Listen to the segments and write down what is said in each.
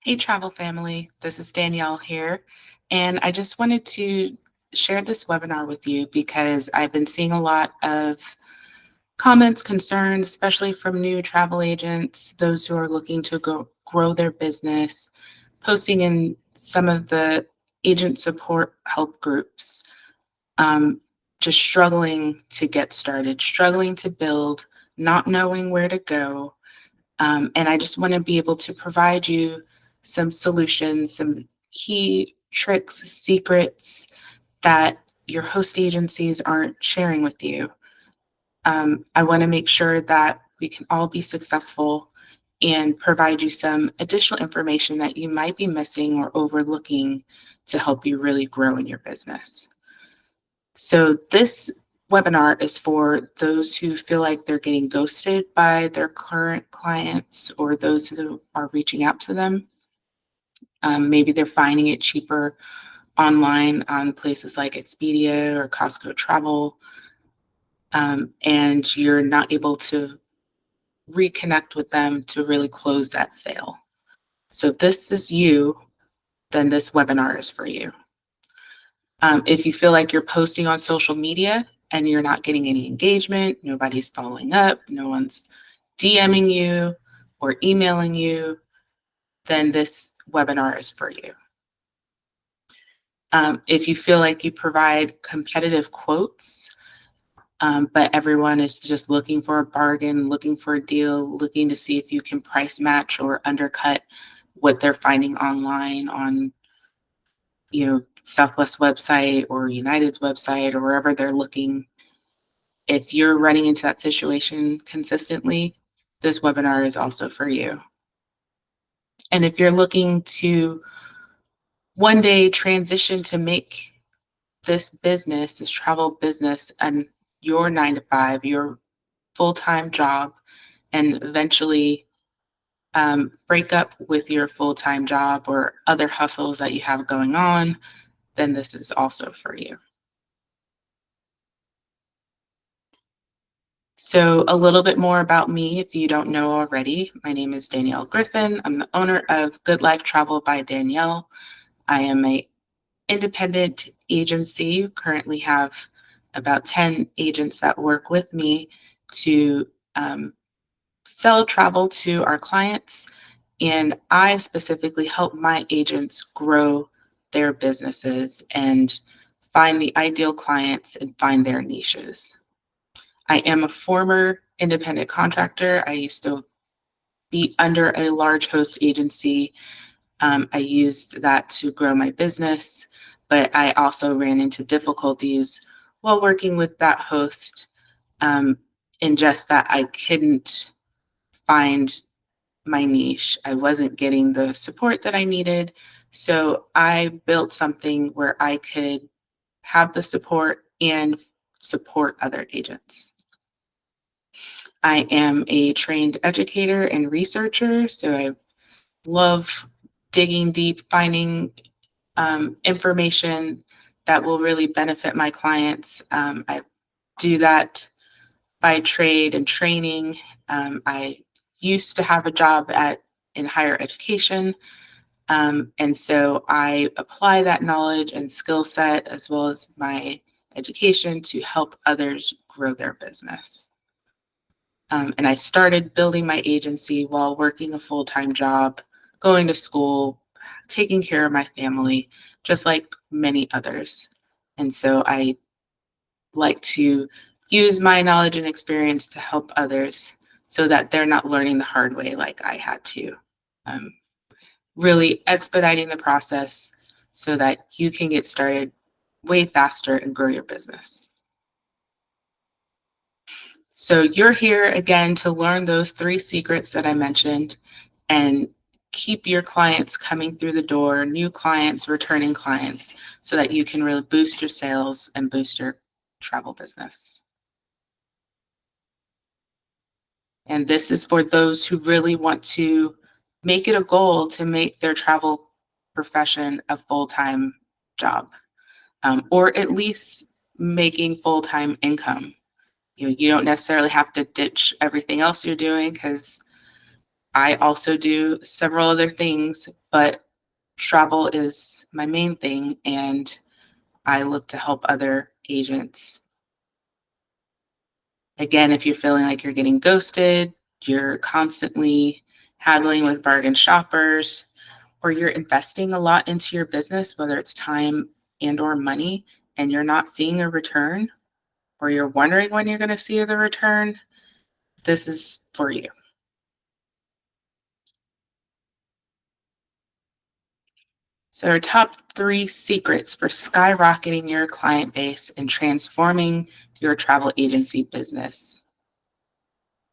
Hey, travel family, this is Danielle here, and I just wanted to share this webinar with you because I've been seeing a lot of comments, concerns, especially from new travel agents, those who are looking to grow their business, posting in some of the agent support help groups, um, just struggling to get started, struggling to build, not knowing where to go, and I just want to be able to provide you some solutions, some key tricks, secrets that your host agencies aren't sharing with you. I want to make sure that we can all be successful and provide you some additional information that you might be missing or overlooking to help you really grow in your business. So this webinar is for those who feel like they're getting ghosted by their current clients or those who are reaching out to them. Maybe they're finding it cheaper online on places like Expedia or Costco Travel, and you're not able to reconnect with them to really close that sale. So if this is you, then this webinar is for you. If you feel like you're posting on social media and you're not getting any engagement, nobody's following up, no one's DMing you or emailing you, then this webinar is for you. If you feel like you provide competitive quotes, but everyone is just looking for a bargain, looking for a deal, looking to see if you can price match or undercut what they're finding online on, Southwest website or United's website or wherever they're looking. If you're running into that situation consistently, this webinar is also for you. And if you're looking to one day transition to make this business, this travel business, and your 9 to 5, your full-time job, and eventually break up with your full-time job or other hustles that you have going on, then this is also for you. So a little bit more about me, if you don't know already. My name is Danielle Griffin. I'm the owner of Good Life Travel by Danielle. I am an independent agency, currently have about 10 agents that work with me to sell travel to our clients. And I specifically help my agents grow their businesses and find the ideal clients and find their niches. I am a former independent contractor. I used to be under a large host agency. I used that to grow my business, but I also ran into difficulties while working with that host, in just that I couldn't find my niche. I wasn't getting the support that I needed. So I built something where I could have the support and support other agents. I am a trained educator and researcher, so I love digging deep, finding information that will really benefit my clients. I do that by trade and training. I used to have a job in higher education, and so I apply that knowledge and skill set as well as my education to help others grow their business. And I started building my agency while working a full-time job, going to school, taking care of my family, just like many others. And so I like to use my knowledge and experience to help others so that they're not learning the hard way like I had to. Um, really expediting the process so that you can get started way faster and grow your business. So you're here again to learn those 3 secrets that I mentioned and keep your clients coming through the door, new clients, returning clients, so that you can really boost your sales and boost your travel business. And this is for those who really want to make it a goal to make their travel profession a full-time job, or at least making full-time income. You don't necessarily have to ditch everything else you're doing, because I also do several other things, but travel is my main thing, and I look to help other agents. Again, if you're feeling like you're getting ghosted, you're constantly haggling with bargain shoppers, or you're investing a lot into your business, whether it's time and or money, and you're not seeing a return, or you're wondering when you're going to see the return, this is for you. So our top 3 secrets for skyrocketing your client base and transforming your travel agency business.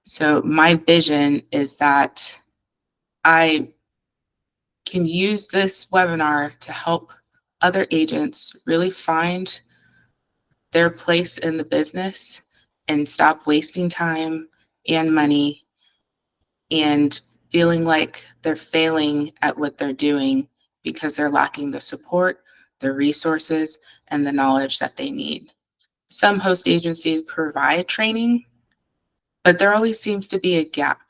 So my vision is that I can use this webinar to help other agents really find their place in the business and stop wasting time and money and feeling like they're failing at what they're doing because they're lacking the support, the resources, and the knowledge that they need. Some host agencies provide training, but there always seems to be a gap.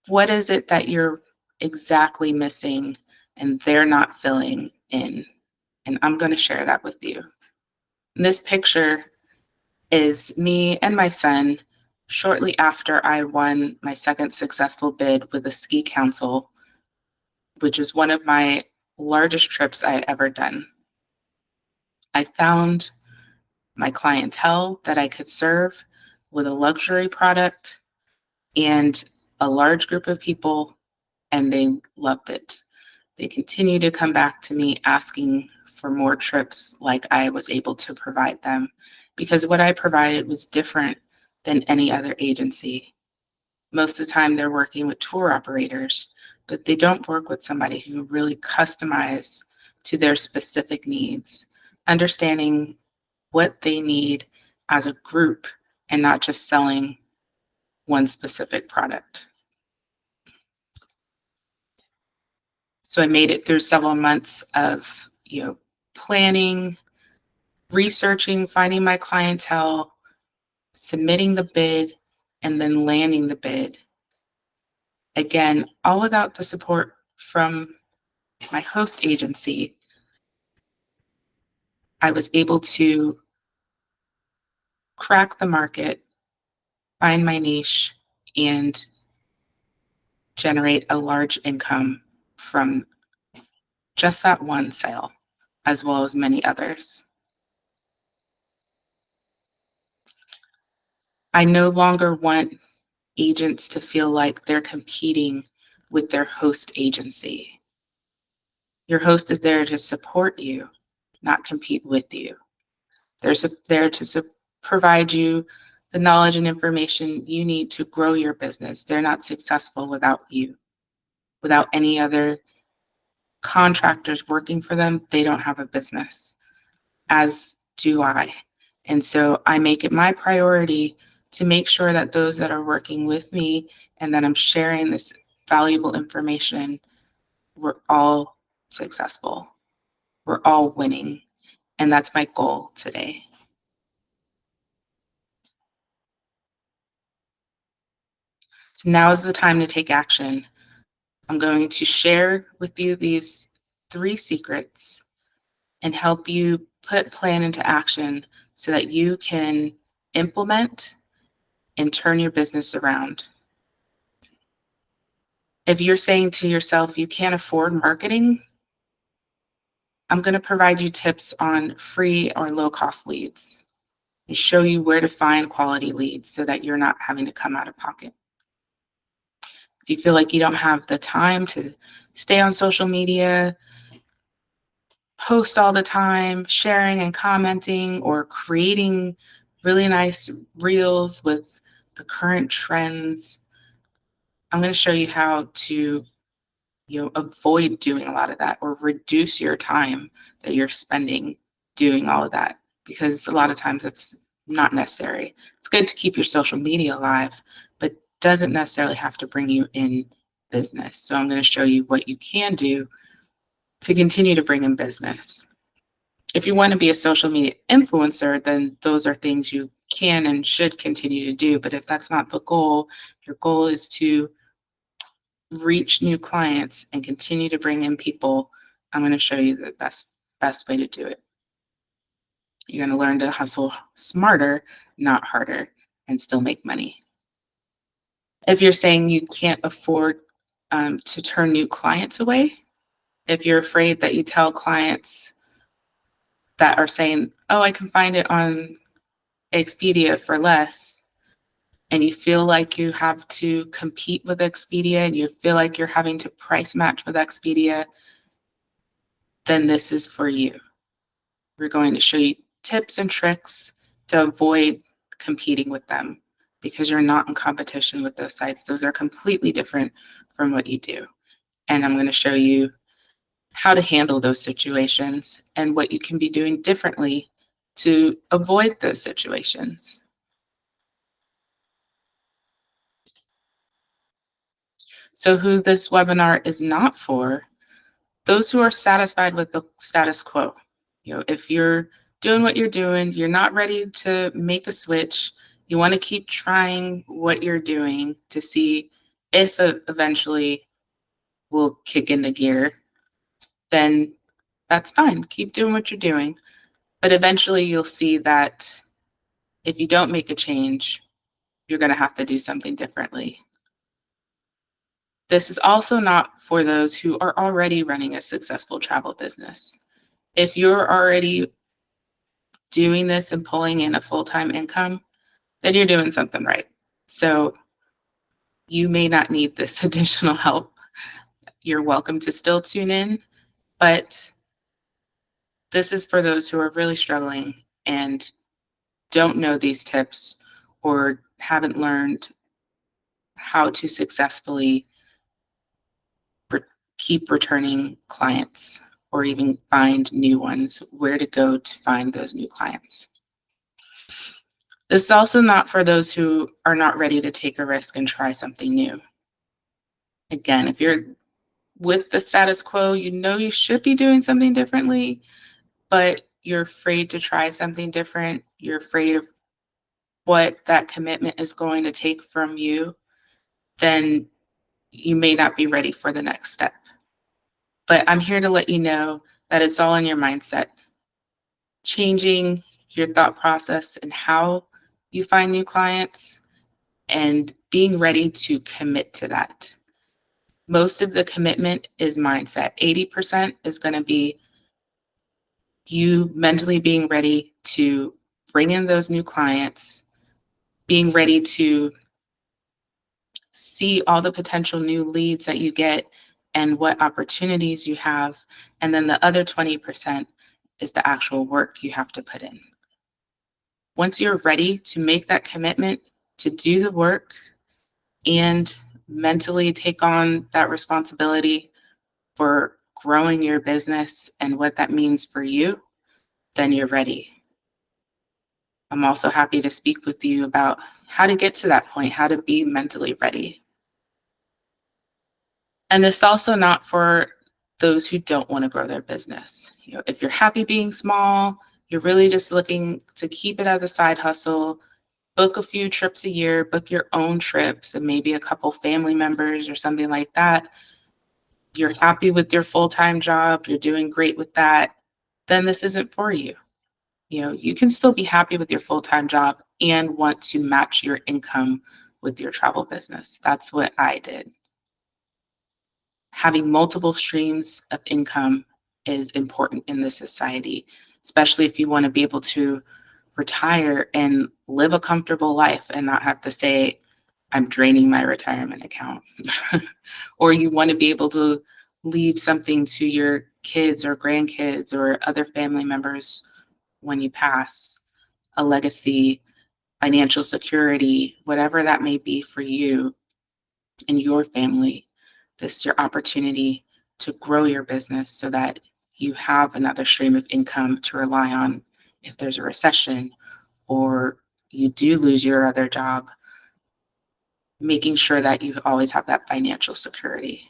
What is it that you're exactly missing and they're not filling in? And I'm going to share that with you. This picture is me and my son shortly after I won my second successful bid with the Ski Council, which is one of my largest trips I had ever done. I found my clientele that I could serve with a luxury product and a large group of people, and they loved it. They continue to come back to me asking for more trips like I was able to provide them, because what I provided was different than any other agency. Most of the time they're working with tour operators, but they don't work with somebody who really customize to their specific needs, understanding what they need as a group and not just selling one specific product. So I made it through several months of, planning, researching, finding my clientele, submitting the bid, and then landing the bid. Again, all without the support from my host agency. I was able to crack the market, find my niche, and generate a large income from just that one sale, as well as many others. I no longer want agents to feel like they're competing with their host agency. Your host is there to support you, not compete with you. They're there to provide you the knowledge and information you need to grow your business. They're not successful without you. Without any other contractors working for them, they don't have a business, as do I. And so I make it my priority to make sure that those that are working with me and that I'm sharing this valuable information, we're all successful. We're all winning. And that's my goal today. So now is the time to take action. I'm going to share with you these 3 secrets and help you put plan into action so that you can implement and turn your business around. If you're saying to yourself, you can't afford marketing, I'm going to provide you tips on free or low cost leads and show you where to find quality leads so that you're not having to come out of pocket. If you feel like you don't have the time to stay on social media, post all the time, sharing and commenting, or creating really nice reels with the current trends, I'm going to show you how to avoid doing a lot of that or reduce your time that you're spending doing all of that, because a lot of times it's not necessary. It's good to keep your social media alive, but doesn't necessarily have to bring you in business. So I'm going to show you what you can do to continue to bring in business. If you want to be a social media influencer, then those are things you can and should continue to do. But if that's not the goal, your goal is to reach new clients and continue to bring in people, I'm going to show you the best way to do it. You're going to learn to hustle smarter, not harder, and still make money. If you're saying you can't afford to turn new clients away, if you're afraid that you tell clients that are saying, oh, I can find it on Expedia for less, and you feel like you have to compete with Expedia and you feel like you're having to price match with Expedia, then this is for you. We're going to show you tips and tricks to avoid competing with them, because you're not in competition with those sites. Those are completely different from what you do. And I'm going to show you how to handle those situations and what you can be doing differently to avoid those situations. So who this webinar is not for, those who are satisfied with the status quo. If you're doing what you're doing, you're not ready to make a switch, you want to keep trying what you're doing to see if eventually will kick into gear, then that's fine. Keep doing what you're doing. But eventually you'll see that if you don't make a change, you're going to have to do something differently. This is also not for those who are already running a successful travel business. If you're already doing this and pulling in a full-time income, then you're doing something right. So you may not need this additional help. You're welcome to still tune in, but this is for those who are really struggling and don't know these tips or haven't learned how to successfully keep returning clients or even find new ones, where to go to find those new clients. This is also not for those who are not ready to take a risk and try something new. Again, if you're with the status quo, you know you should be doing something differently, but you're afraid to try something different. You're afraid of what that commitment is going to take from you, then you may not be ready for the next step. But I'm here to let you know that it's all in your mindset. Changing your thought process and how you find new clients and being ready to commit to that. Most of the commitment is mindset. 80% is going to be you mentally being ready to bring in those new clients, being ready to see all the potential new leads that you get and what opportunities you have. And then the other 20% is the actual work you have to put in. Once you're ready to make that commitment to do the work and mentally take on that responsibility for growing your business and what that means for you, then you're ready. I'm also happy to speak with you about how to get to that point, how to be mentally ready. And this is also not for those who don't want to grow their business. If you're happy being small, you're really just looking to keep it as a side hustle, book a few trips a year, book your own trips and maybe a couple family members or something like that. You're happy with your full-time job, you're doing great with that, then this isn't for you. You can still be happy with your full-time job and want to match your income with your travel business. That's what I did. Having multiple streams of income is important in this society, especially if you want to be able to retire and live a comfortable life and not have to say, I'm draining my retirement account. Or you want to be able to leave something to your kids or grandkids or other family members when you pass, a legacy, financial security, whatever that may be for you and your family. This is your opportunity to grow your business so that you have another stream of income to rely on if there's a recession or you do lose your other job, making sure that you always have that financial security.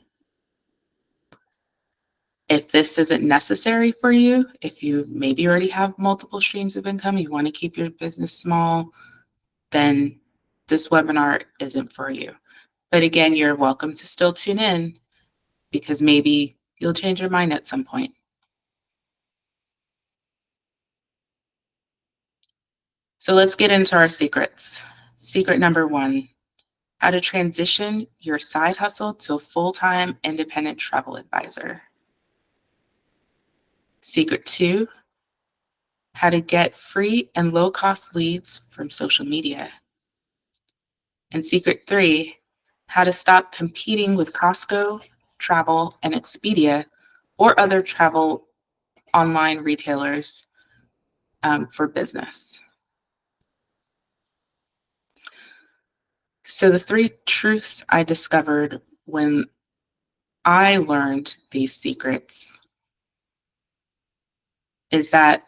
If this isn't necessary for you, if you maybe already have multiple streams of income, you want to keep your business small, then this webinar isn't for you. But again, you're welcome to still tune in because maybe you'll change your mind at some point. So let's get into our secrets. Secret number 1, how to transition your side hustle to a full-time independent travel advisor. Secret 2, how to get free and low-cost leads from social media. And secret 3, how to stop competing with Costco, Travel, and Expedia or other travel online retailers for business. So the 3 truths I discovered when I learned these secrets is that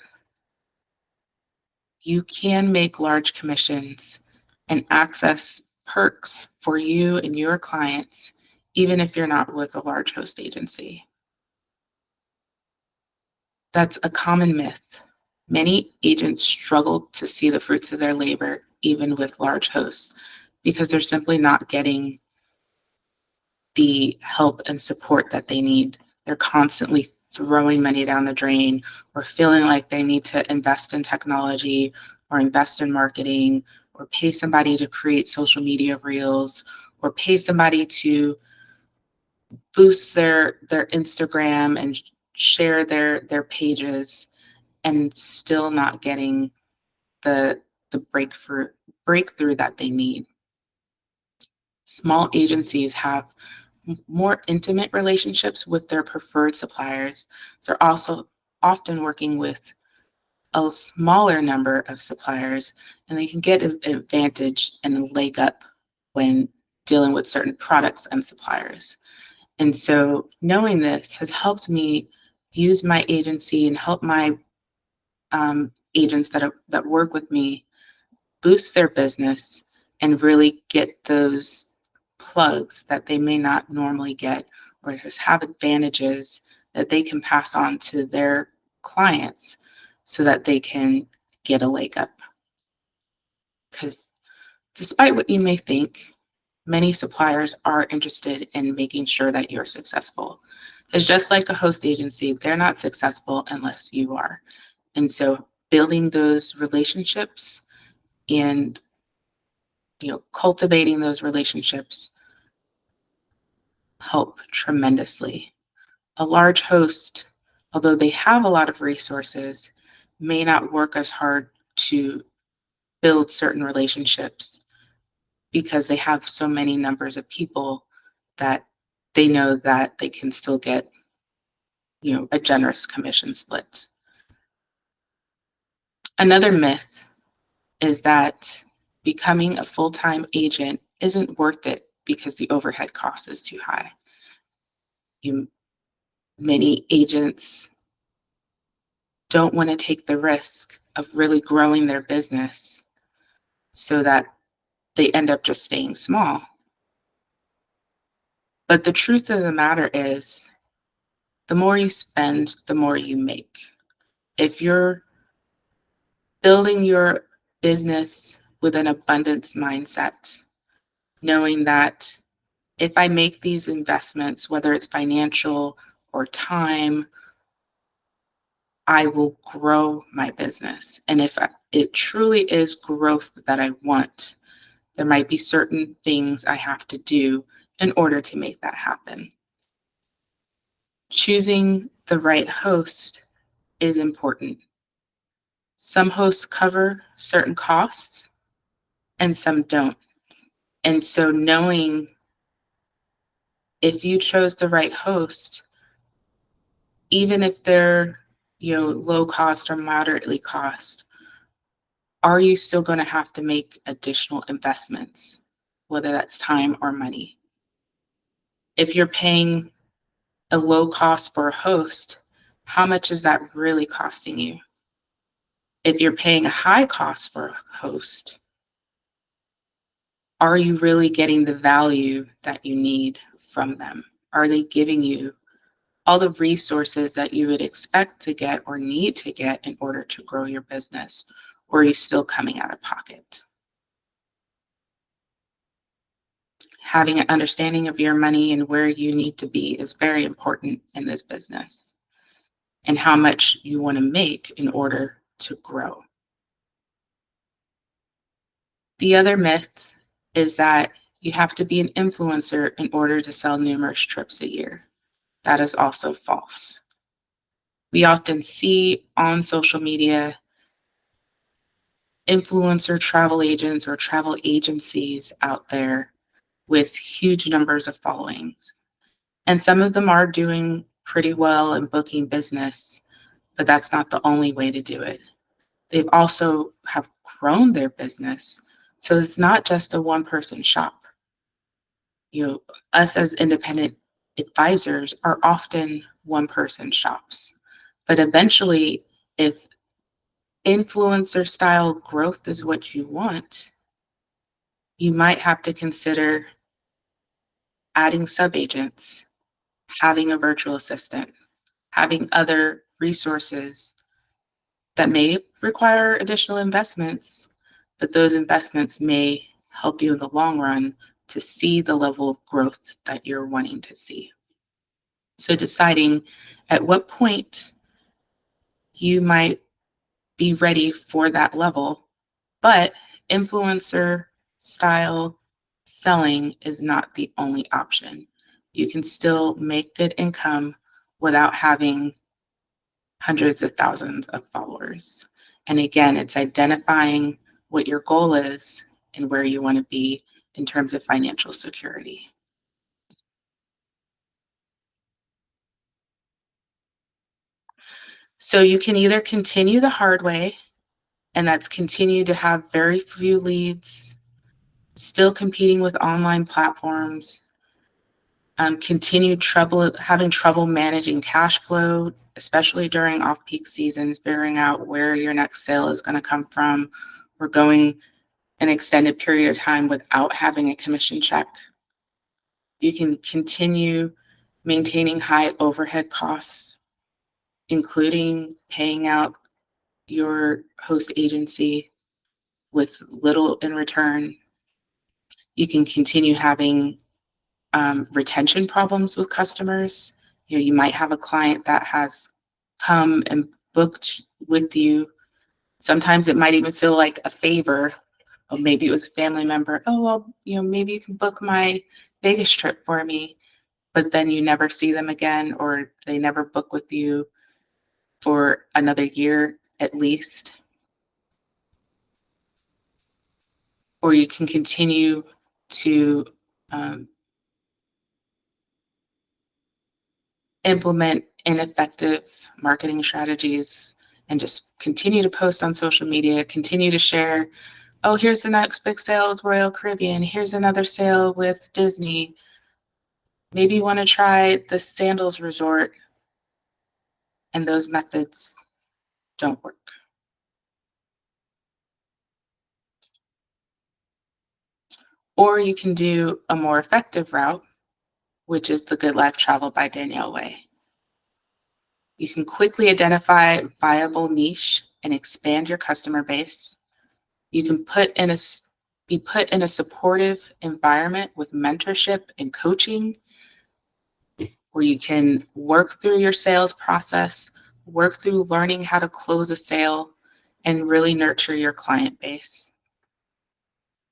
you can make large commissions and access perks for you and your clients, even if you're not with a large host agency. That's a common myth. Many agents struggle to see the fruits of their labor, even with large hosts, because they're simply not getting the help and support that they need. They're constantly throwing money down the drain or feeling like they need to invest in technology or invest in marketing or pay somebody to create social media reels or pay somebody to boost their Instagram and share their pages and still not getting the breakthrough that they need. Small agencies have more intimate relationships with their preferred suppliers. So they're also often working with a smaller number of suppliers, and they can get an advantage and a leg up when dealing with certain products and suppliers. And so knowing this has helped me use my agency and help my agents that work with me boost their business and really get those plugs that they may not normally get or just have advantages that they can pass on to their clients so that they can get a leg up. Because despite what you may think, many suppliers are interested in making sure that you're successful. It's just like a host agency, they're not successful unless you are. And so building those relationships and cultivating those relationships help tremendously. A large host, although they have a lot of resources, may not work as hard to build certain relationships because they have so many numbers of people that they know that they can still get, a generous commission split. Another myth is that becoming a full-time agent isn't worth it because the overhead cost is too high. Many agents don't want to take the risk of really growing their business so that they end up just staying small. But the truth of the matter is, the more you spend, the more you make. If you're building your business with an abundance mindset, knowing that if I make these investments, whether it's financial or time I will grow my business. And if it truly is growth that I want, there might be certain things I have to do in order to make that happen. Choosing the right host is important. Some hosts cover certain costs and some don't. And so knowing if you chose the right host, even if they're, low cost or moderately cost, are you still going to have to make additional investments, whether that's time or money? If you're paying a low cost for a host, how much is that really costing you? If you're paying a high cost for a host, are you really getting the value that you need from them? Are they giving you all the resources that you would expect to get or need to get in order to grow your business? Or are you still coming out of pocket? Having an understanding of your money and where you need to be is very important in this business, and how much you want to make in order to grow. The other myth is that you have to be an influencer in order to sell numerous trips a year. That is also false. We often see on social media influencer travel agents or travel agencies out there with huge numbers of followings. And some of them are doing pretty well in booking business, but that's not the only way to do it. They've also have grown their business. So it's not just a one-person shop. Us as independent advisors are often one-person shops. But eventually, if influencer style growth is what you want, you might have to consider adding sub-agents, having a virtual assistant, having other resources that may require additional investments, but those investments may help you in the long run to see the level of growth that you're wanting to see. So deciding at what point you might be ready for that level, but influencer style selling is not the only option. You can still make good income without having hundreds of thousands of followers. And again, it's identifying what your goal is and where you want to be in terms of financial security. So you can either continue the hard way, and that's continue to have very few leads, still competing with online platforms, having trouble managing cash flow, especially during off-peak seasons, figuring out where your next sale is going to come from, or going an extended period of time without having a commission check. You can continue maintaining high overhead costs, including paying out your host agency with little in return. You can continue having retention problems with customers. You might have a client that has come and booked with you. Sometimes it might even feel like a favor, or maybe it was a family member. Oh, well, maybe you can book my Vegas trip for me, but then you never see them again, or they never book with you for another year at least. Or you can continue to implement ineffective marketing strategies and just continue to post on social media, continue to share, oh, here's the next big sale with Royal Caribbean, here's another sale with Disney. Maybe you want to try the Sandals Resort, and those methods don't work. Or you can do a more effective route, which is the Good Life Travel by Danielle way. You can quickly identify viable niche and expand your customer base. You can be put in a supportive environment with mentorship and coaching, where you can work through your sales process work through learning how to close a sale and really nurture your client base.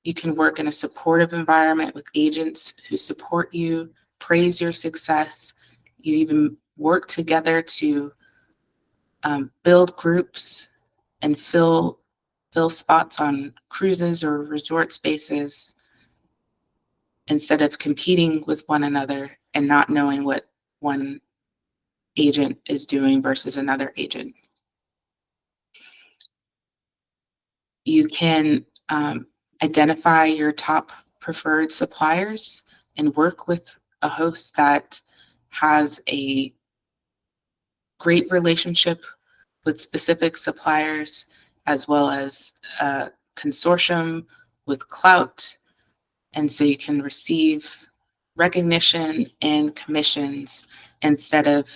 You can work in a supportive environment with agents who support you, praise your success. You even work together to build groups and fill spots on cruises or resort spaces instead of competing with one another and not knowing what one agent is doing versus another agent. You can identify your top preferred suppliers and work with a host that has a great relationship with specific suppliers, as well as a consortium with clout. And so you can receive recognition and commissions instead of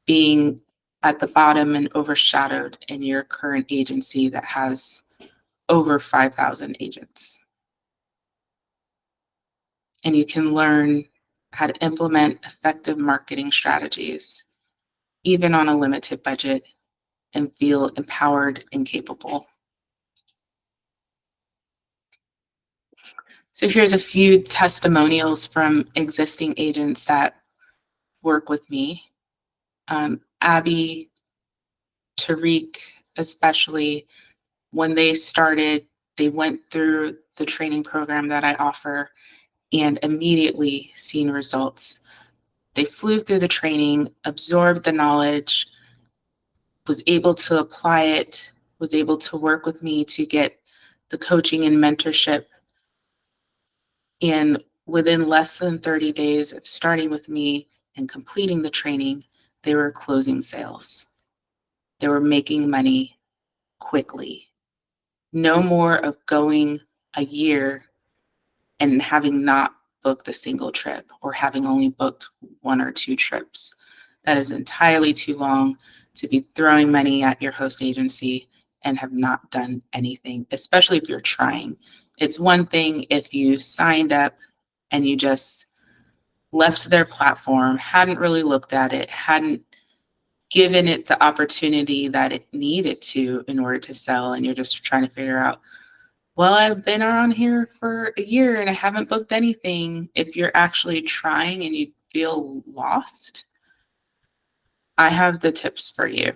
being at the bottom and overshadowed in your current agency that has over 5,000 agents. And you can learn how to implement effective marketing strategies, even on a limited budget, and feel empowered and capable. So here's a few testimonials from existing agents that work with me. Abby, Tariq, especially, when they started, they went through the training program that I offer and immediately seen results. They flew through the training, absorbed the knowledge, was able to apply it, was able to work with me to get the coaching and mentorship. And within less than 30 days of starting with me and completing the training, they were closing sales. They were making money quickly. No more of going a year and having not booked a single trip or having only booked one or two trips. That is entirely too long to be throwing money at your host agency and have not done anything, especially if you're trying. It's one thing if you signed up and you just left their platform, hadn't really looked at it, hadn't given it the opportunity that it needed to in order to sell, and you're just trying to figure out, well, I've been around here for a year and I haven't booked anything. If you're actually trying and you feel lost, I have the tips for you.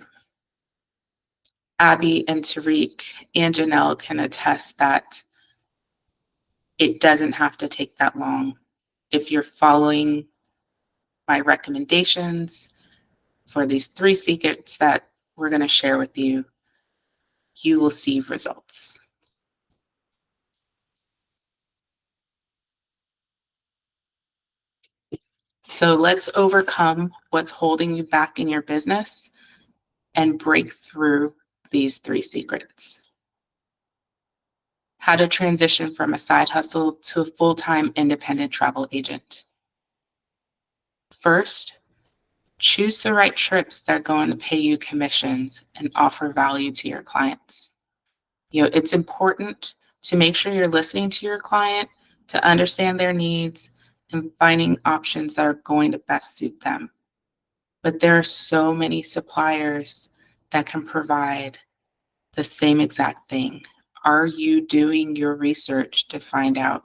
Abby and Tariq and Janelle can attest that it doesn't have to take that long. If you're following my recommendations for these 3 secrets that we're going to share with you, you will see results. So let's overcome what's holding you back in your business and break through these 3 secrets. How to transition from a side hustle to a full-time independent travel agent. First, choose the right trips that are going to pay you commissions and offer value to your clients. It's important to make sure you're listening to your client to understand their needs and finding options that are going to best suit them. But there are so many suppliers that can provide the same exact thing. Are you doing your research to find out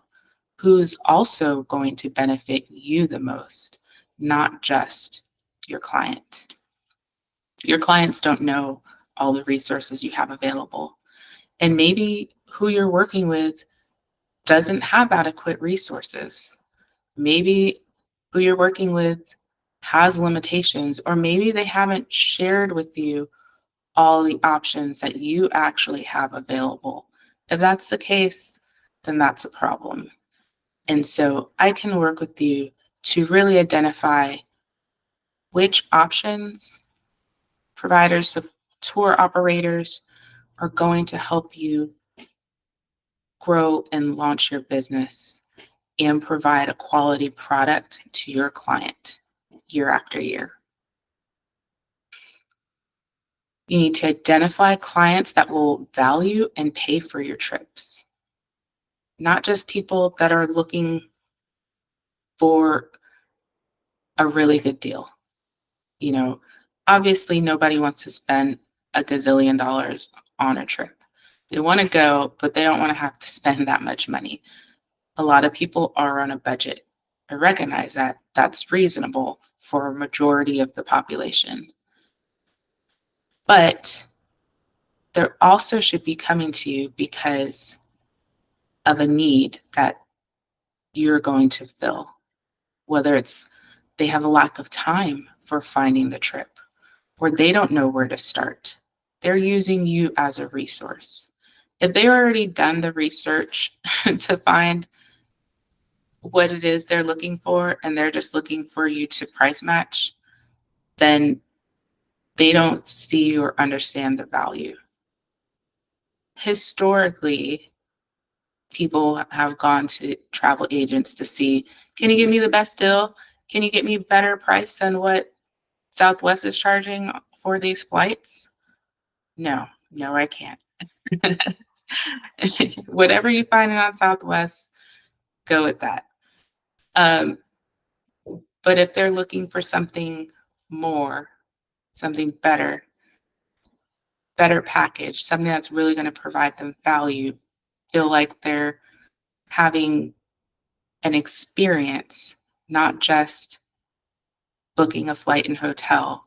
who's also going to benefit you the most, not just your client? Your clients don't know all the resources you have available. And maybe who you're working with doesn't have adequate resources. Maybe who you're working with has limitations, or maybe they haven't shared with you all the options that you actually have available. If that's the case, then that's a problem. And so I can work with you to really identify which options, providers, tour operators are going to help you grow and launch your business and provide a quality product to your client year after year. You need to identify clients that will value and pay for your trips, not just people that are looking for a really good deal. You know, Obviously, nobody wants to spend a gazillion dollars on a trip. They want to go, but they don't want to have to spend that much money. A lot of people are on a budget. I recognize that that's reasonable for a majority of the population. But they also should be coming to you because of a need that you're going to fill, whether it's they have a lack of time for finding the trip or they don't know where to start. They're using you as a resource. If they already done the research to find what it is they're looking for and they're just looking for you to price match, then they don't see or understand the value. Historically, people have gone to travel agents to see, can you give me the best deal? Can you get me better price than what Southwest is charging for these flights? No, no, I can't. Whatever you find on Southwest, go with that. Um, but if they're looking for something more, something better, better package, something that's really going to provide them value, feel like they're having an experience, not just booking a flight and hotel.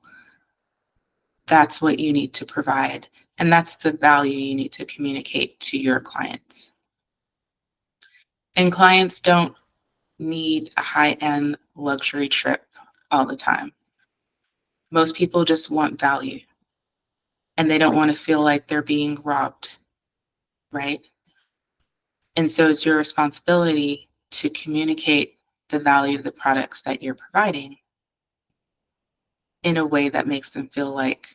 That's what you need to provide. And that's the value you need to communicate to your clients. And clients don't need a high-end luxury trip all the time. Most people just want value and they don't want to feel like they're being robbed, right? And so it's your responsibility to communicate the value of the products that you're providing in a way that makes them feel like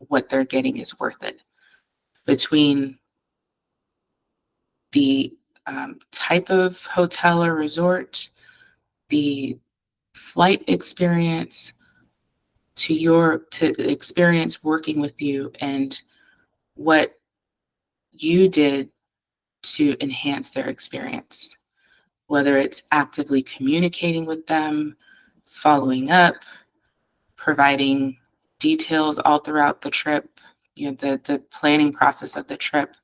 what they're getting is worth it. Between the type of hotel or resort, the flight experience, to the experience working with you and what you did to enhance their experience, whether it's actively communicating with them, following up, providing details all throughout the trip, the planning process of the trip,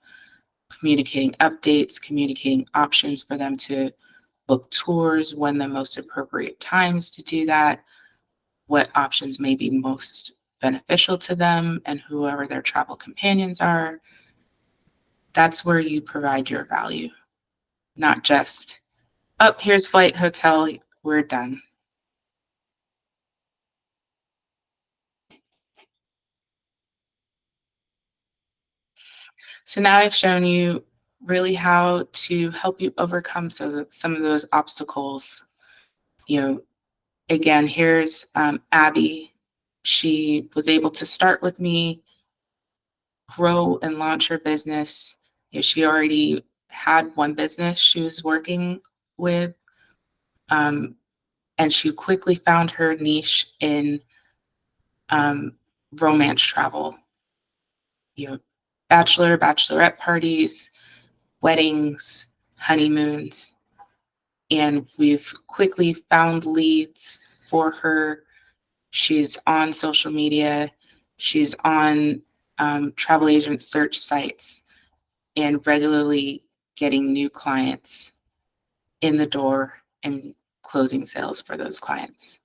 communicating updates, communicating options for them to book tours, when the most appropriate times to do that, what options may be most beneficial to them and whoever their travel companions are. That's where you provide your value, not just, oh, here's flight, hotel, we're done. So now I've shown you really how to help you overcome some of those obstacles. You know, again, here's Abby. She was able to start with me, grow and launch her business. She already had one business she was working with, um, and she quickly found her niche in um, romance travel. You know, bachelorette parties, weddings, honeymoons, and we've quickly found leads for her. She's on social media. She's on travel agent search sites and regularly getting new clients in the door and closing sales for those clients.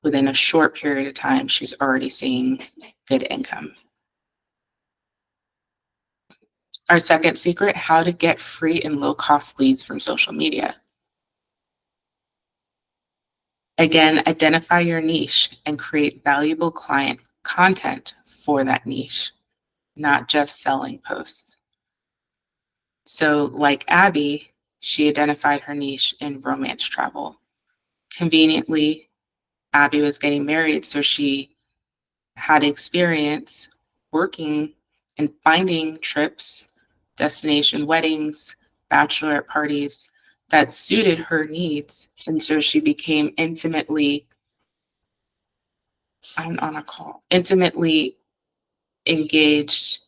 Within a short period of time, she's already seeing good income. Our second secret, how to get free and low cost leads from social media. Again, identify your niche and create valuable client content for that niche, not just selling posts. So, like Abby, she identified her niche in romance travel. Conveniently, Abby was getting married, so she had experience working and finding trips, destination weddings, bachelorette parties that suited her needs. And so she became on a call, intimately engaged.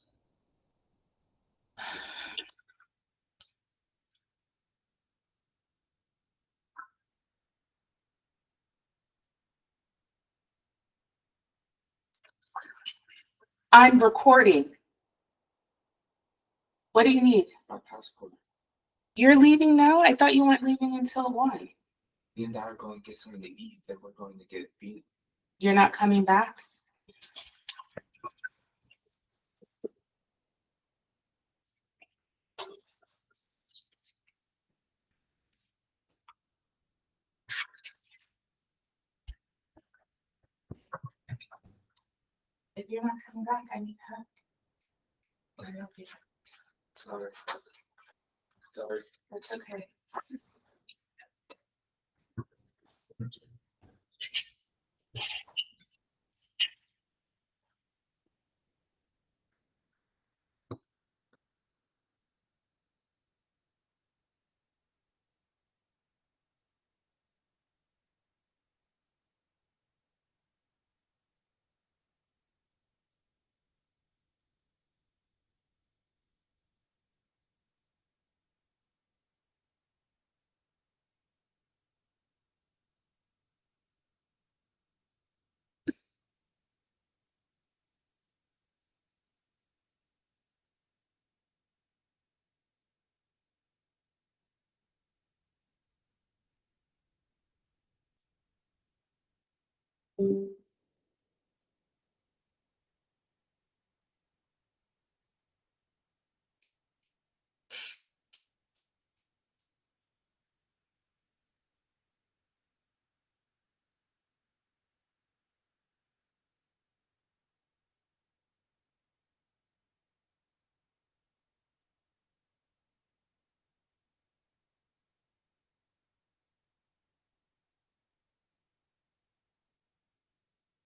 I'm recording. What do you need? My passport. You're leaving now? I thought you weren't leaving until 1. Me and Dad are going to get something to eat, then we're going to get beat. You're not coming back? If you're not coming back, I need help. I help you. Sorry. Sorry. That's okay.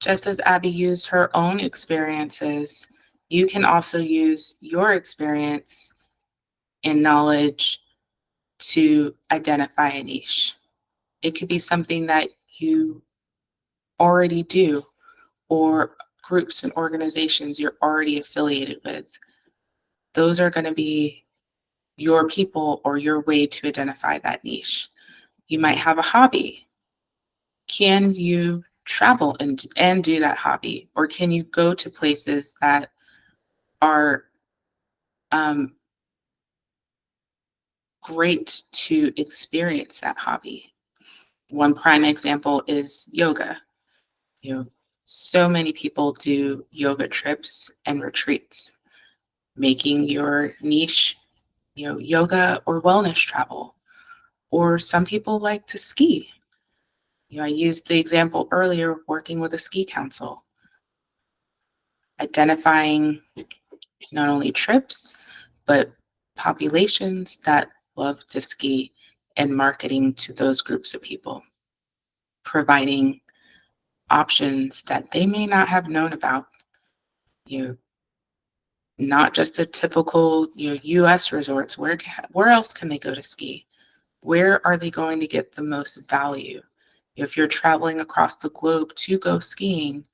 Just as Abby used her own experiences, you can also use your experience and knowledge to identify a niche. It could be something that you already do, or groups and organizations you're already affiliated with. Those are going to be your people or your way to identify that niche. You might have a hobby. Can you travel and do that hobby? Or can you go to places that are um, great to experience that hobby? One prime example is yoga. You know, so many people do yoga trips and retreats, making your niche, yoga or wellness travel. Or some people like to ski. I used the example earlier working with a ski council, identifying not only trips, but populations that love to ski and marketing to those groups of people, providing options that they may not have known about. You know, not just a typical, US resorts. Where else can they go to ski? Where are they going to get the most value? If you're traveling across the globe to go skiing,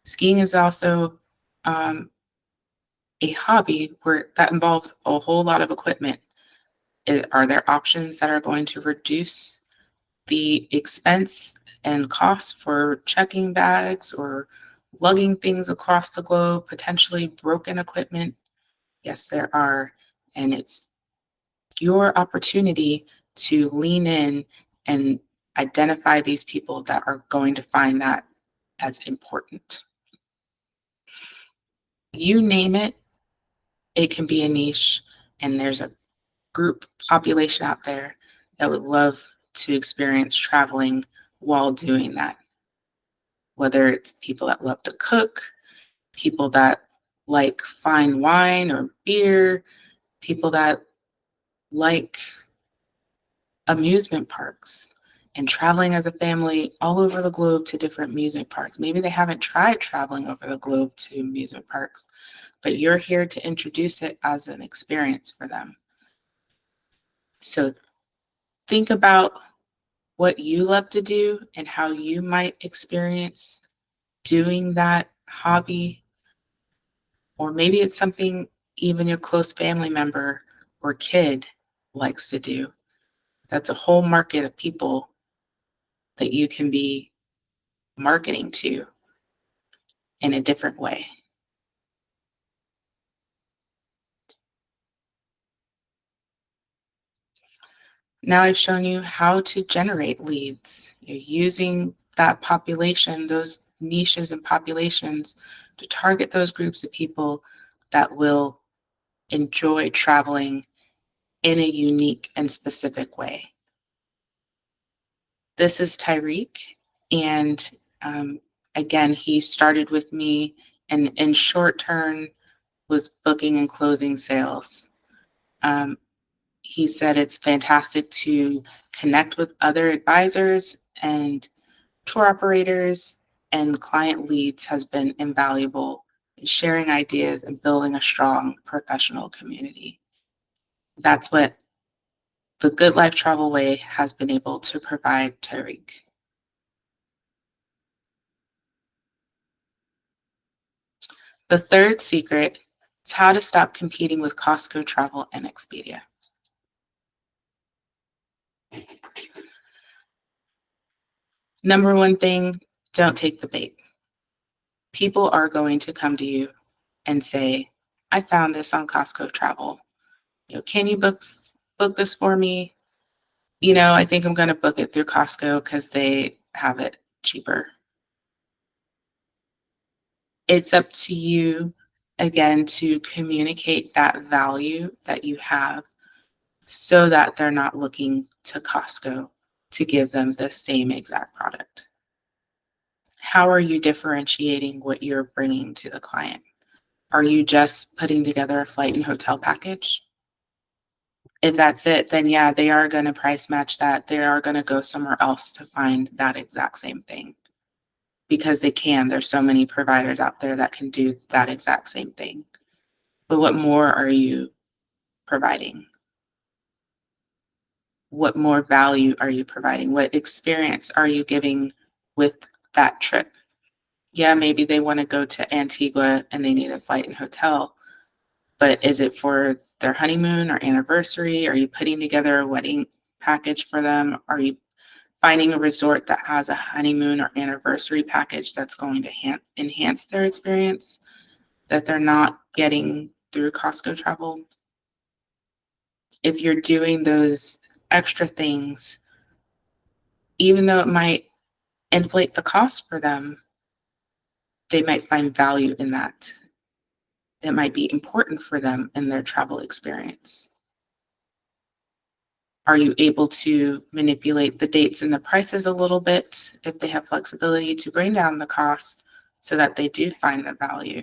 skiing is also a hobby where that involves a whole lot of equipment. Are there options that are going to reduce the expense and cost for checking bags or lugging things across the globe, potentially broken equipment? Yes, there are. And it's your opportunity to lean in and identify these people that are going to find that as important. You name it, it can be a niche, and there's a group population out there that would love to experience traveling while doing that. Whether it's people that love to cook, people that like fine wine or beer, people that like amusement parks and traveling as a family all over the globe to different amusement parks. Maybe they haven't tried traveling over the globe to amusement parks, but you're here to introduce it as an experience for them. So think about what you love to do and how you might experience doing that hobby. Or maybe it's something even your close family member or kid likes to do. That's a whole market of people that you can be marketing to in a different way. Now I've shown you how to generate leads. You're using that population, those niches and populations, to target those groups of people that will enjoy traveling in a unique and specific way. This is Tyreek, and again, he started with me and in short term was booking and closing sales. Um, he said it's fantastic to connect with other advisors and tour operators, and client leads has been invaluable in sharing ideas and building a strong professional community. That's what the Good Life Travel Way has been able to provide Tariq. The third secret is how to stop competing with Costco Travel and Expedia. Number one thing, don't take the bait. People are going to come to you and say, I found this on Costco Travel. Can you book this for me? I think I'm going to book it through Costco because they have it cheaper. It's up to you, again, to communicate that value that you have so that they're not looking to Costco to give them the same exact product. How are you differentiating what you're bringing to the client? Are you just putting together a flight and hotel package? If that's it, then yeah, they are going to price match that. They are going to go somewhere else to find that exact same thing because they can. There's so many providers out there that can do that exact same thing. But what more are you providing? What more value are you providing? What experience are you giving with that trip? Yeah, maybe they want to go to Antigua and they need a flight and hotel, but is it for their honeymoon or anniversary? Are you putting together a wedding package for them? Are you finding a resort that has a honeymoon or anniversary package that's going to enhance their experience that they're not getting through Costco Travel? If you're doing those extra things, even though it might inflate the cost for them, they might find value in that. It might be important for them in their travel experience. Are you able to manipulate the dates and the prices a little bit if they have flexibility to bring down the cost so that they do find the value?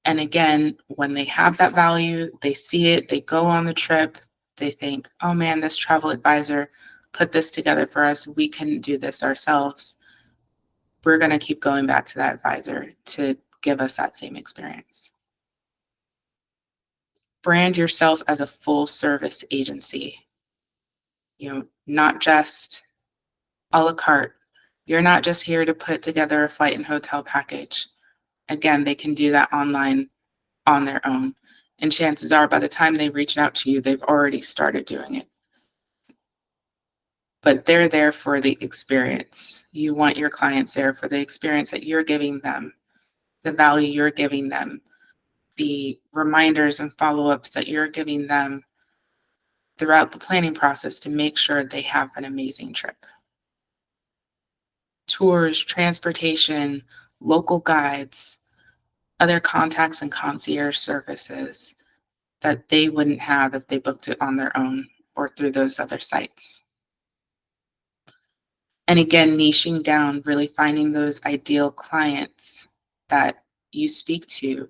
And again, when they have that value, they see it, they go on the trip, they think, oh man, this travel advisor put this together for us. We couldn't do this ourselves. We're going to keep going back to that advisor to give us that same experience. Brand yourself as a full service agency. Not just a la carte. You're not just here to put together a flight and hotel package. Again, they can do that online on their own. And chances are by the time they reach out to you, they've already started doing it. But they're there for the experience. You want your clients there for the experience that you're giving them, the value you're giving them, the reminders and follow-ups that you're giving them throughout the planning process to make sure they have an amazing trip. Tours, transportation, local guides, other contacts and concierge services that they wouldn't have if they booked it on their own or through those other sites. And again, niching down, really finding those ideal clients that you speak to,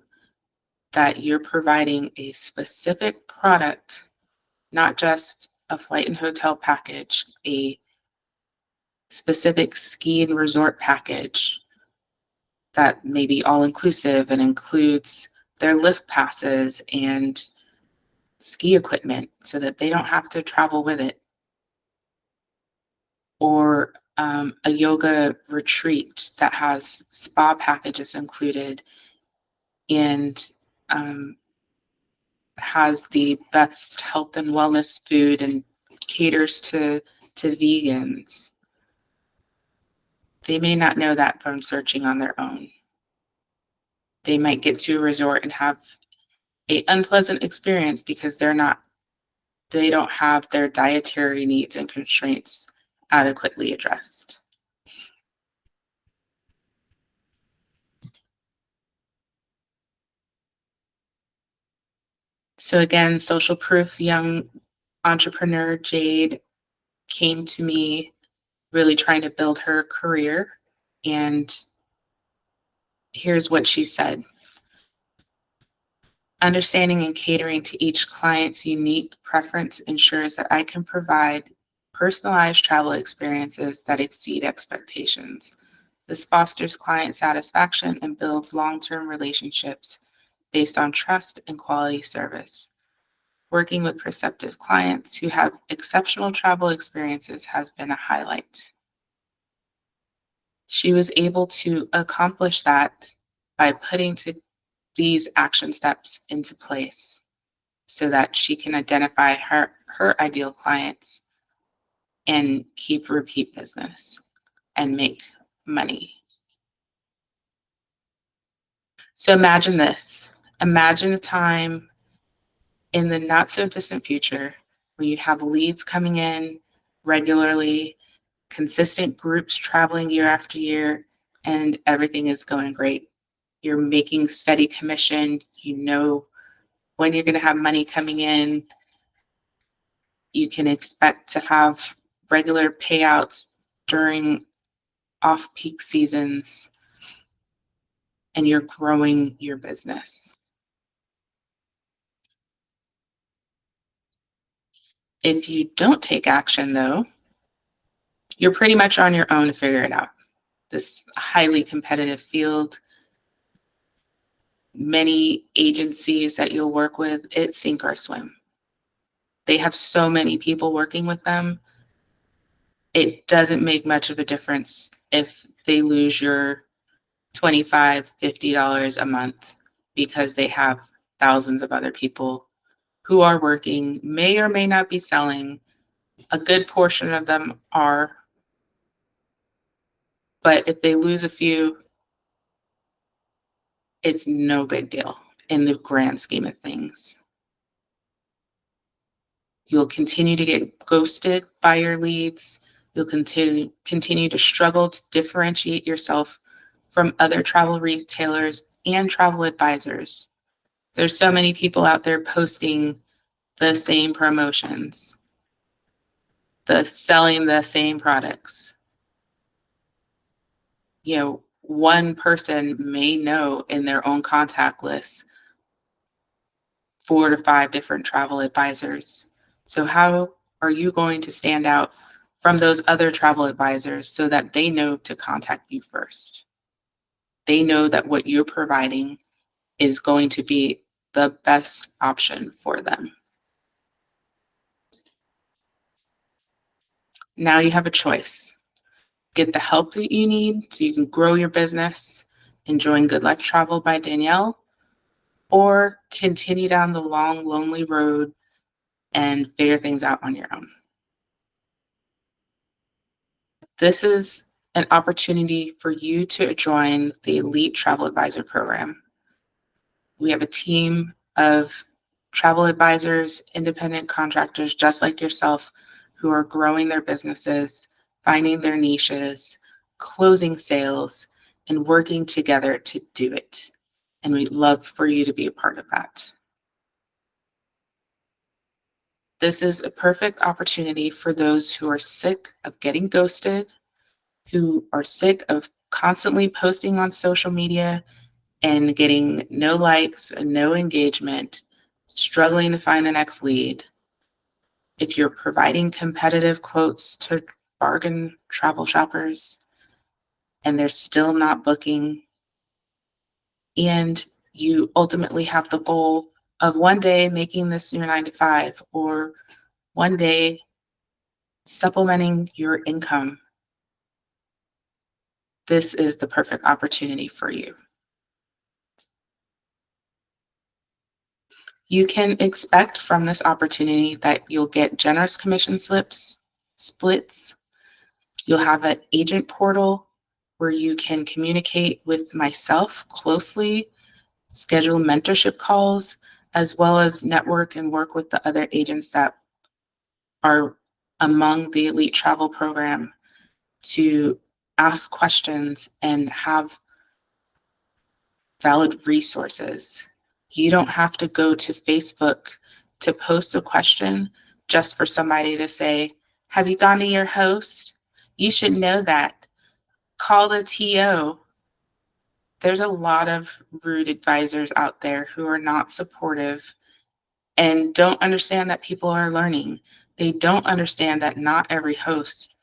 that you're providing a specific product, not just a flight and hotel package, a specific ski and resort package that may be all inclusive and includes their lift passes and ski equipment so that they don't have to travel with it. Or a yoga retreat that has spa packages included and has the best health and wellness food and caters to vegans. They may not know that from searching on their own. They might get to a resort and have an unpleasant experience because they're not they don't have their dietary needs and constraints adequately addressed. So again, social proof young entrepreneur Jade came to me really trying to build her career. And here's what she said. Understanding and catering to each client's unique preference ensures that I can provide personalized travel experiences that exceed expectations. This fosters client satisfaction and builds long-term relationships based on trust and quality service. Working with receptive clients who have exceptional travel experiences has been a highlight. She was able to accomplish that by putting these action steps into place so that she can identify her ideal clients and keep repeat business and make money. So imagine this. Imagine a time in the not so distant future where you have leads coming in regularly, consistent groups traveling year after year, and everything is going great. You're making steady commission. You know when you're going to have money coming in. You can expect to have regular payouts during off-peak seasons, and you're growing your business. If you don't take action, though, you're pretty much on your own to figure it out. This highly competitive field, many agencies that you'll work with, it's sink or swim. They have so many people working with them. It doesn't make much of a difference if they lose your $25, $50 a month because they have thousands of other people who are working, may or may not be selling. A good portion of them are, but if they lose a few, it's no big deal in the grand scheme of things. You'll continue to get ghosted by your leads. You'll continue to struggle to differentiate yourself from other travel retailers and travel advisors. There's so many people out there posting the same promotions, selling the same products. You know, one person may know in their own contact list 4 to 5 different travel advisors. So how are you going to stand out from those other travel advisors so that they know to contact you first? They know that what you're providing is going to be the best option for them. Now you have a choice. Get the help that you need so you can grow your business, enjoying Good Life Travel by Danielle, or continue down the long, lonely road and figure things out on your own. This is an opportunity for you to join the Elite Travel Advisor Program. We have a team of travel advisors, independent contractors just like yourself, who are growing their businesses, finding their niches, closing sales, and working together to do it. And we'd love for you to be a part of that. This is a perfect opportunity for those who are sick of getting ghosted, who are sick of constantly posting on social media and getting no likes and no engagement, struggling to find the next lead. If you're providing competitive quotes to bargain travel shoppers and they're still not booking, and you ultimately have the goal of one day making this your 9 to 5, or one day supplementing your income, this is the perfect opportunity for you. You can expect from this opportunity that you'll get generous commission splits. You'll have an agent portal where you can communicate with myself closely, schedule mentorship calls, as well as network and work with the other agents that are among the elite travel program to ask questions and have valid resources. You don't have to go to Facebook to post a question just for somebody to say, have you gone to your host? You should know that. Call the TO. There's a lot of rude advisors out there who are not supportive and don't understand that people are learning. They don't understand that not every host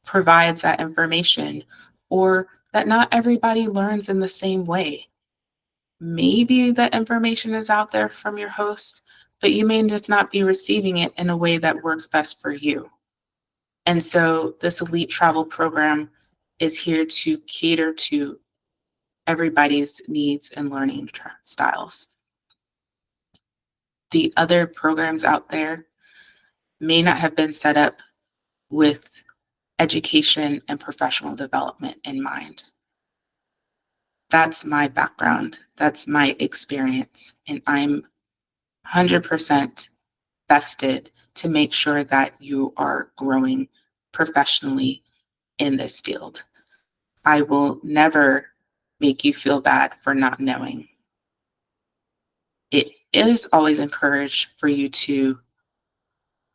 provides that information, or that not everybody learns in the same way. Maybe the information is out there from your host, but you may just not be receiving it in a way that works best for you. And so this elite travel program is here to cater to everybody's needs and learning styles. The other programs out there may not have been set up with education and professional development in mind. That's my background. That's my experience. And I'm 100% vested to make sure that you are growing professionally in this field. I will never make you feel bad for not knowing. It is always encouraged for you to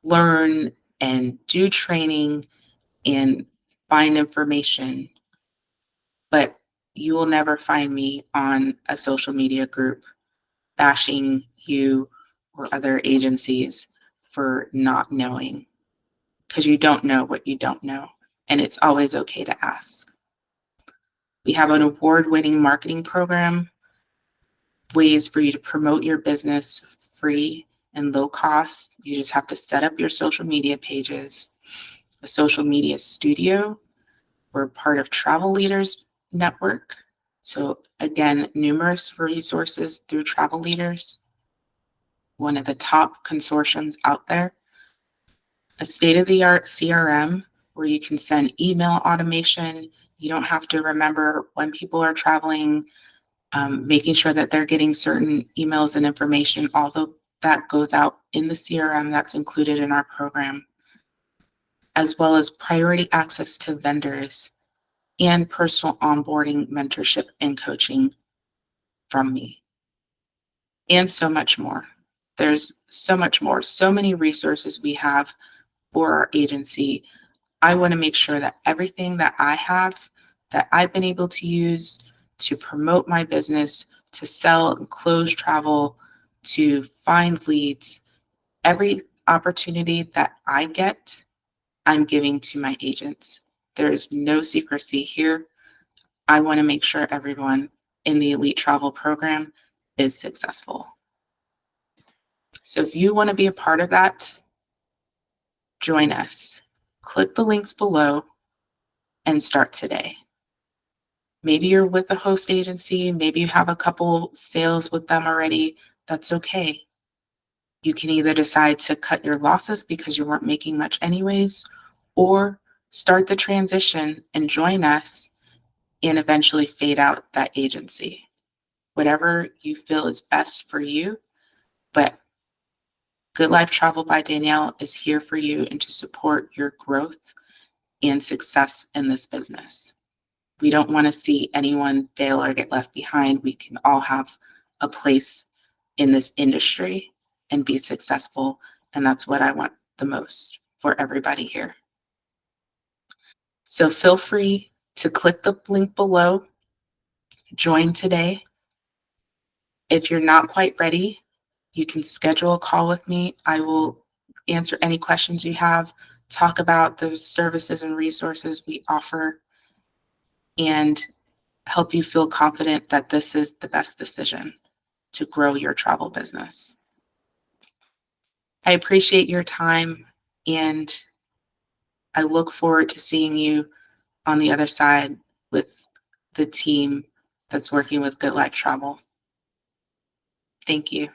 learn and do training and find information, but you will never find me on a social media group bashing you or other agencies for not knowing, because you don't know what you don't know, and it's always okay to ask. We have an award-winning marketing program, ways for you to promote your business free and low cost. You just have to set up your social media pages, a social media studio. We're part of Travel Leaders Network. So again, numerous resources through Travel Leaders, one of the top consortiums out there. A state-of-the-art CRM where you can send email automation. You don't have to remember when people are traveling, making sure that they're getting certain emails and information, although that goes out in the CRM that's included in our program, as well as priority access to vendors and personal onboarding, mentorship, and coaching from me, and so much more. There's so much more, so many resources we have for our agency. I want to make sure that everything that I have, that I've been able to use to promote my business, to sell and close travel, to find leads, every opportunity that I get, I'm giving to my agents. There is no secrecy here. I want to make sure everyone in the elite travel program is successful. So if you want to be a part of that, join us. Click the links below and start today. Maybe you're with a host agency, maybe you have a couple sales with them already. That's okay. You can either decide to cut your losses because you weren't making much anyways, or start the transition and join us and eventually fade out that agency. Whatever you feel is best for you, but Good Life Travel by Danielle is here for you and to support your growth and success in this business. We don't want to see anyone fail or get left behind. We can all have a place in this industry and be successful. And that's what I want the most for everybody here. So feel free to click the link below, join today. If you're not quite ready, you can schedule a call with me. I will answer any questions you have, talk about those services and resources we offer, and help you feel confident that this is the best decision to grow your travel business. I appreciate your time, and I look forward to seeing you on the other side with the team that's working with Good Life Travel. Thank you.